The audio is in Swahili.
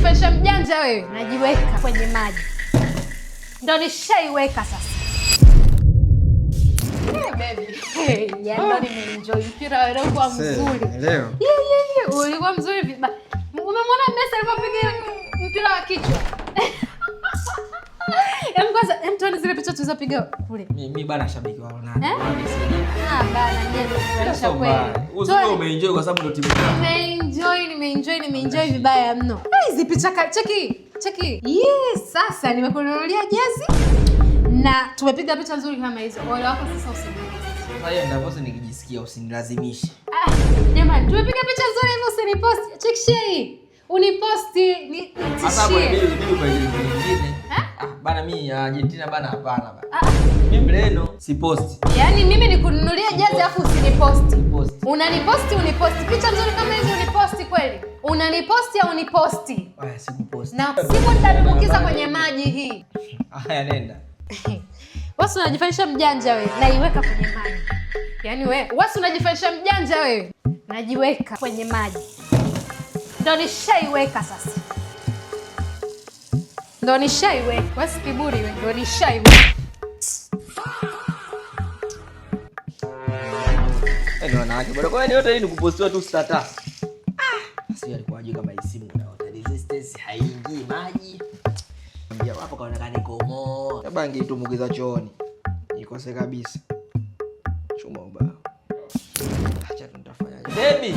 unajifanyisha mjanja wewe? Najiweka kwenye maji. Ndio nishaiweka sasa. Baby. Ndo nimeenjoy mpira wewe kwa mzuri. Leo. Ulikuwa mzuri vibaya. Umemwona Messi alipopiga mpira wa kichwa? Kwanza mtoni zile picha tulizopiga kule. Mimi bana shabiki wa Ronaldo. Bana ndio kweli. Uzuri umeenjoy kwa sababu ndio timu yako. Nimeenjoy vibaya mno. Hizi picha cheki. Yes, sasa nimekununulia jezi na tumepiga picha nzuri kama hizo. Wale wako sasa usiniposti. Sasa hiyo ndio bosi nikijisikia usinilazimishe. Jamani, tumepiga picha nzuri hivyo usiniposti. Cheki uniposti ni sasa kwa hiyo kwa nyingine. Bana mimi Argentina bana hapana bana. Mimi Breno si post. Yaani mimi nikununulia jezi afu usiniposti. Unaniposti uniposti. Picha nzuri kama hizo uniposti kweli? Unaniposti au uniposti? Sikuposti. Na siku nitadumbukiza kwenye maji hii. Haya nenda. Wewe unajifanyisha mjanja wewe. Naiweka kwenye maji. Yaani wewe unajifanyisha mjanja wewe. Najiweka kwenye maji. Ndio nishaiweka sasa. Ndio nishaiweka. Wewe kiburi wewe. Ndio nishaiweka. Ndio wanawake. Bado kwa nini yote hii ni kupostiwa tu status? Sio alikuwa ajui kama hii simu na water resistance haingii maji. Ndio hapo kaonekana komo. Labda angeitumukiza chooni. Ikose kabisa. Chuma ubao. Acha tunafanya. Baby.